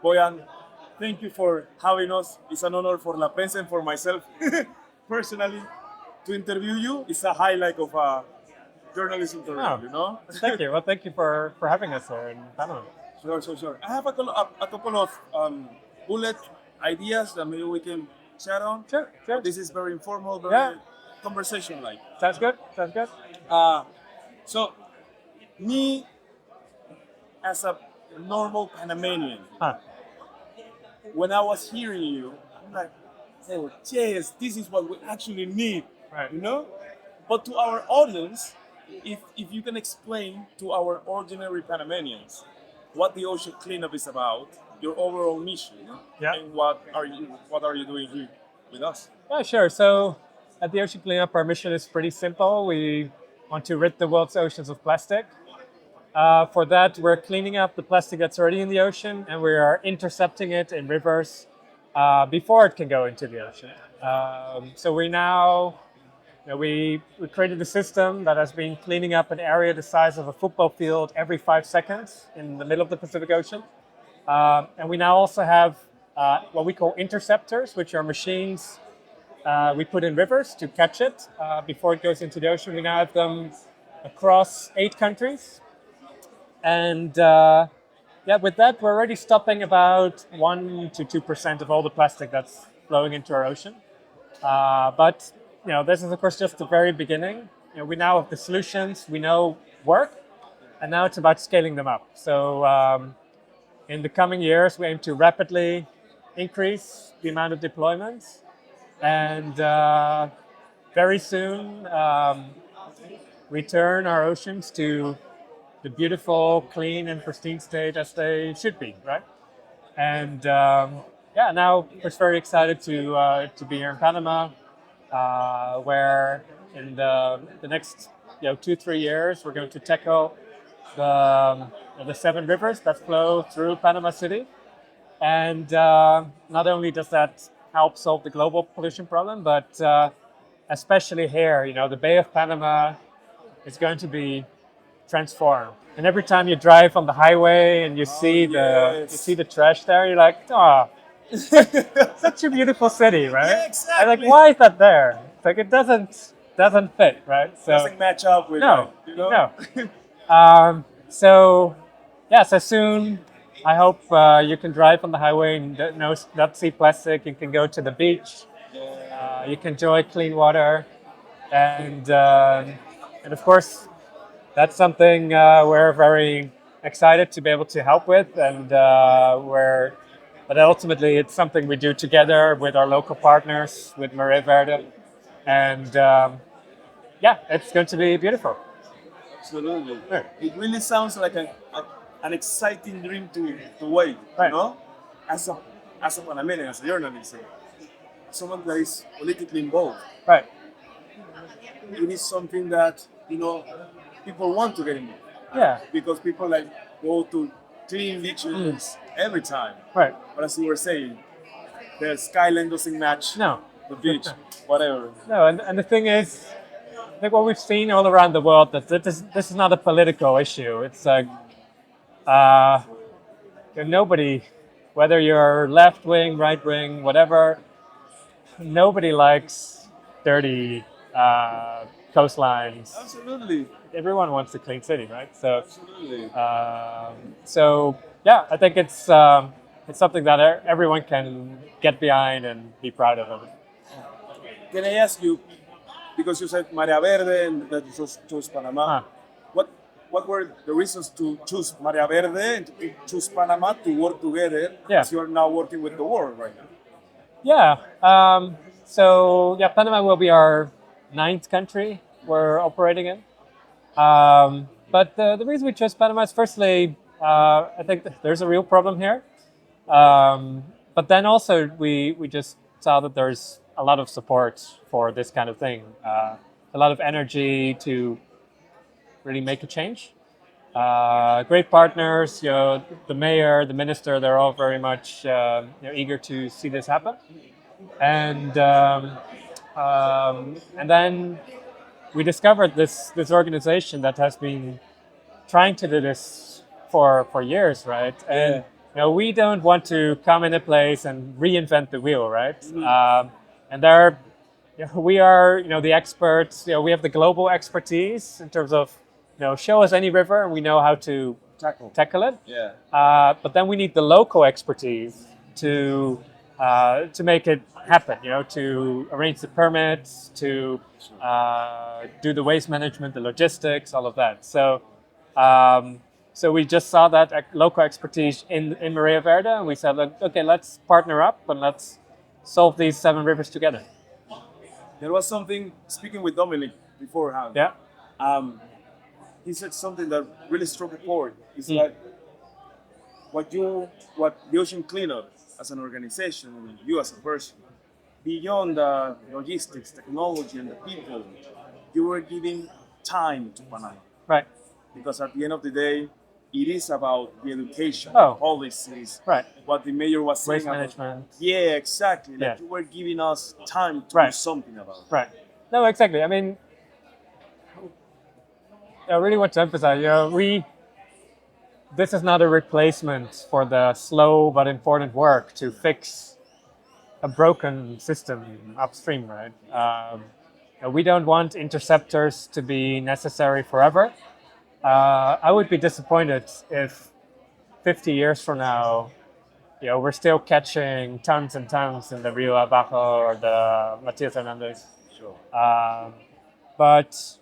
Boyan, thank you for having us. It's an honor for La Prensa and for myself personally to interview you. It's a highlight of a journalism Oh, career. thank you. Well, thank you for having us here in Panama. Sure. I have a couple of bullet ideas that maybe we can chat on. Sure. This is very informal, Yeah, very conversation like. sounds good. Uh, so, me as a normal Panamanian, Huh. when I was hearing you, I'm like, oh, yes, this is what we actually need, Right. you know? But to our audience, if you can explain to our ordinary Panamanians what the ocean cleanup is about, your overall mission, Yeah. and what are you doing here with us? Yeah, sure. So at the Ocean Cleanup, our mission is pretty simple. We want to rid the world's oceans of plastic. For that, we're cleaning up the plastic that's already in the ocean, and we are intercepting it in rivers before it can go into the ocean. So we now, we created a system that has been cleaning up an area the size of a football field every 5 seconds in the middle of the Pacific Ocean. And we now also have what we call interceptors, which are machines we put in rivers to catch it before it goes into the ocean. We now have them across 8 countries. And with that, we're already stopping about 1 to 2% of all the plastic that's flowing into our ocean. But this is of course just the very beginning. We now have the solutions we know work, and now it's about scaling them up. So in the coming years, we aim to rapidly increase the amount of deployments, and very soon return our oceans to the beautiful, clean, and pristine state as they should be, right? And now we're just very excited to be here in Panama, where in the next 2-3 years we're going to tackle the 7 rivers that flow through Panama City, and not only does that help solve the global pollution problem, but especially here, the Bay of Panama is going to be transformed. And every time you drive on the highway and you see the trash there, you're like, oh, such a beautiful city, right? Yeah, exactly. And like, why is that there? It's like it doesn't fit, right? So Doesn't match up with no, like, no. So soon I hope you can drive on the highway and not see plastic. You can go to the beach. You can enjoy clean water, and of course that's something we're very excited to be able to help with, and but ultimately it's something we do together with our local partners, with Mare Verde, and it's going to be beautiful. Absolutely. Yeah. It really sounds like an exciting dream to wait, Right. As a Panamanian, as a journalist, someone that is politically involved. Right. It is something that, people want to get involved. Yeah. Because people like go to clean beaches every time. Right. But as you were saying, the skyline doesn't match No. the beach, whatever. No. And the thing is, I think what we've seen all around the world, that this is not a political issue. It's like nobody, whether you're left wing, right wing, whatever, nobody likes dirty coastlines. Absolutely. Everyone wants a clean city, right? So, Absolutely. I think it's something that everyone can get behind and be proud of. Can I ask you, because you said Marea Verde and that you chose Panama, Huh. what were the reasons to choose Marea Verde and to choose Panama to work together Yeah. as you are now working with the world right now? Yeah. Panama will be our 9th country we're operating in. But the reason we chose Panama is firstly, I think there's a real problem here. But then also we just saw that there's a lot of support for this kind of thing. A lot of energy to really make a change. Great partners, the mayor, the minister, they're all very much eager to see this happen. And then we discovered this organization that has been trying to do this for years, right? And we don't want to come in a place and reinvent the wheel, right? And there, we are, the experts. We have the global expertise in terms of, show us any river and we know how to tackle it. Yeah. But then we need the local expertise to make it happen. To arrange the permits, to do the waste management, the logistics, all of that. So we just saw that local expertise in Maria Verde, and we said, look, okay, let's partner up and let's solve these 7 rivers together. There was something, speaking with Dominic beforehand, Yeah. he said something that really struck a chord. It's like what the Ocean Cleanup as an organization, and you as a person, beyond the logistics, technology, and the people, you were giving time to Panama. Right. Because at the end of the day, it is about the education, Oh. policies, Right. what the mayor was saying. Waste management. Yeah, exactly. Like Yeah. you were giving us time to do Right. something about it. Right. No, exactly. I mean, I really want to emphasize, this is not a replacement for the slow but important work to fix a broken system upstream, right? We don't want interceptors to be necessary forever. I would be disappointed if 50 years from now, we're still catching tons and tons in the Rio Abajo or the Matias Hernandez. Sure. But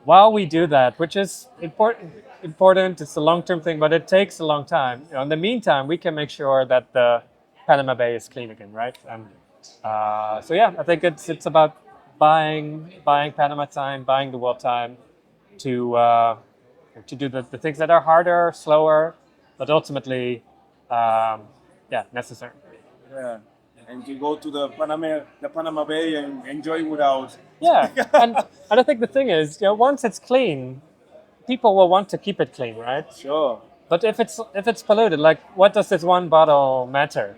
while we do that, which is important, it's a long-term thing, but it takes a long time. In the meantime, we can make sure that the Panama Bay is clean again, right? And so yeah, I think it's about buying Panama time, buying the world time to do the things that are harder, slower, but ultimately, necessary. Yeah. And to go to the Panama Bay and enjoy without. Yeah, and I think the thing is, once it's clean, people will want to keep it clean, right? Sure. But if it's polluted, like what does this one bottle matter?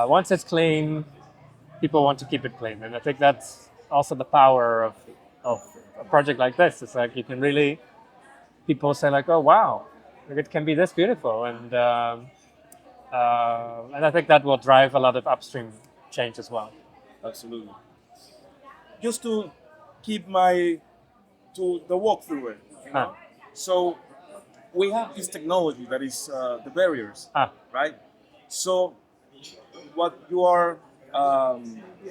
Once it's clean, people want to keep it clean, and I think that's also the power of a project like this. It's like you can really, people say like, oh wow, like it can be this beautiful, and I think that will drive a lot of upstream change as well. Absolutely. Just to keep to the walkthrough it. So we have this technology that is the barriers, right? So what you are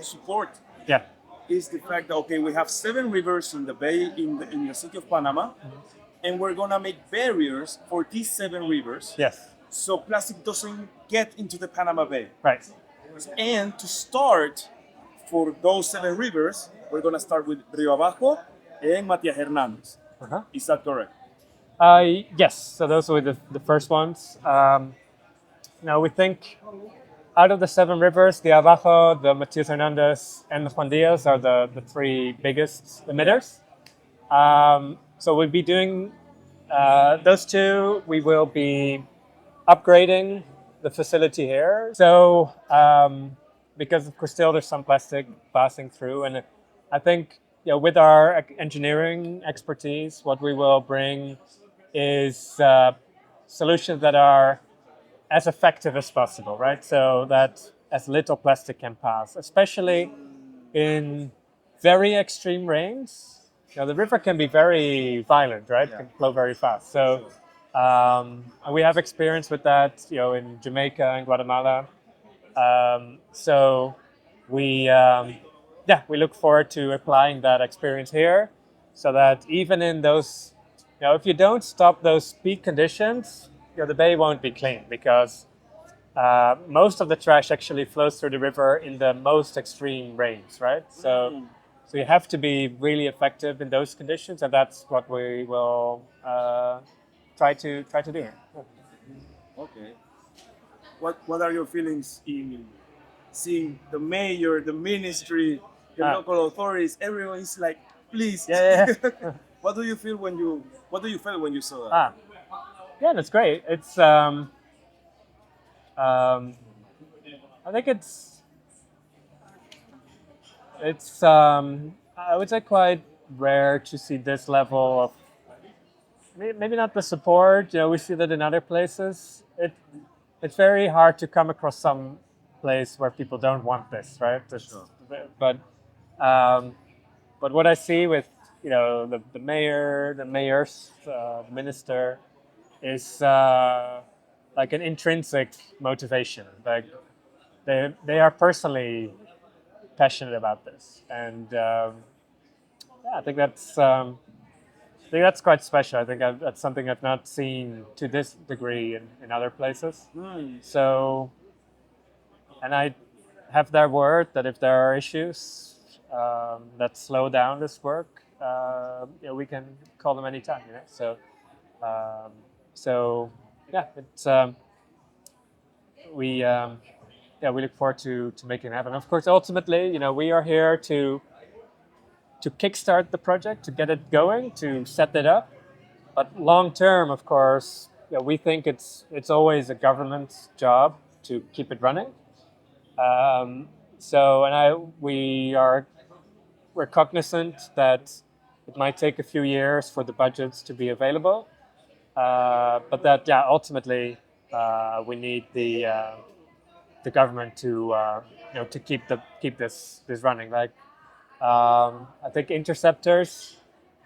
support Yeah. is the fact that okay, we have 7 rivers in the bay in the city of Panama, and we're gonna make barriers for these 7 rivers. Yes. So plastic doesn't get into the Panama Bay. Right. And to start for those 7 rivers, we're gonna start with Rio Abajo and Matias Hernandez. Uh-huh. Is that correct? Yes. So those were the first ones. Now we think out of the 7 rivers, the Abajo, the Matias Hernandez, and the Juan Diaz are the 3 biggest emitters. So we'll be doing those 2. We will be upgrading the facility here. So because of course still there's some plastic passing through, and I think with our engineering expertise, what we will bring is solutions that are as effective as possible, right? So that as little plastic can pass, especially in very extreme rains. The river can be very violent, right? It can flow very fast. So we have experience with that, in Jamaica and Guatemala. So we look forward to applying that experience here, so that even in those, if you don't stop those peak conditions, the bay won't be clean, because most of the trash actually flows through the river in the most extreme rains, right? So you have to be really effective in those conditions, and that's what we will try to do here. Okay. What are your feelings in seeing the mayor, the ministry, the local authorities? Everyone is like, please. Yeah. What do you feel when you saw that? Yeah, that's great. It's I think it's I would say quite rare to see this level maybe not the support. We see that in other places. It's very hard to come across some place where people don't want this, right? Sure. But um, but what I see with the mayor, the mayor's the minister is like an intrinsic motivation. Like they are personally passionate about this, and yeah, I think that's quite special. I think that's something I've not seen to this degree in other places. Nice. So, and I have their word that if there are issues that slow down this work, we can call them anytime. Um, so yeah, it's we yeah, we look forward to making it happen. Of course, ultimately, we are here to kickstart the project, to get it going, to set it up. But long term, of course, we think it's always a government's job to keep it running. So, and we're cognizant that it might take a few years for the budgets to be available, but that ultimately we need the government to keep this running. Like I think interceptors,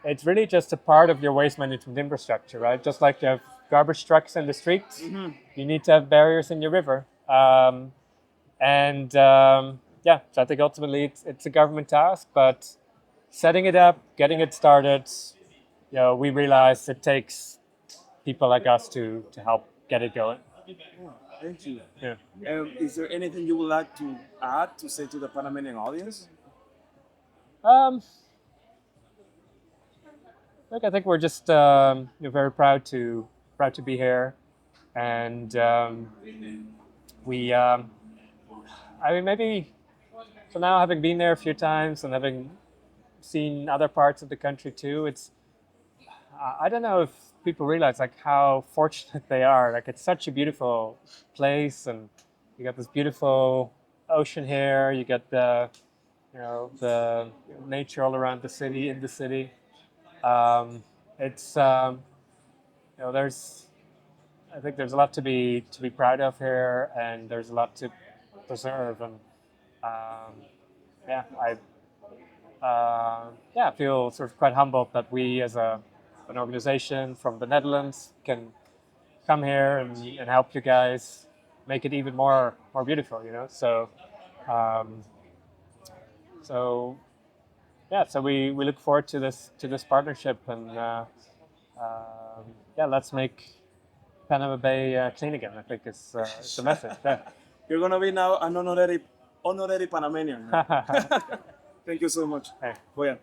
it's really just a part of your waste management infrastructure, right? Just like you have garbage trucks in the streets, you need to have barriers in your river. So I think ultimately it's a government task, but setting it up, getting it started, we realize it takes people like us to help get it going. Oh, thank you. Yeah. Is there anything you would like to add to say to the Panamanian audience? Look, I think we're just very proud to be here, and we. I mean, maybe so now having been there a few times and having seen other parts of the country too, it's I don't know if people realize like how fortunate they are. Like it's such a beautiful place, and you got this beautiful ocean here. You got the nature all around the city, in the city. It's there's I think there's a lot to be proud of here, and there's a lot to preserve. And um, yeah, I feel sort of quite humbled that we as an organization from the Netherlands can come here and help you guys make it even more beautiful. Um, so so we look forward to this partnership, and let's make Panama Bay clean again. I think it's the message. Yeah. You're gonna be now an honorary Panamanian. Thank you so much. Hey. Boyan.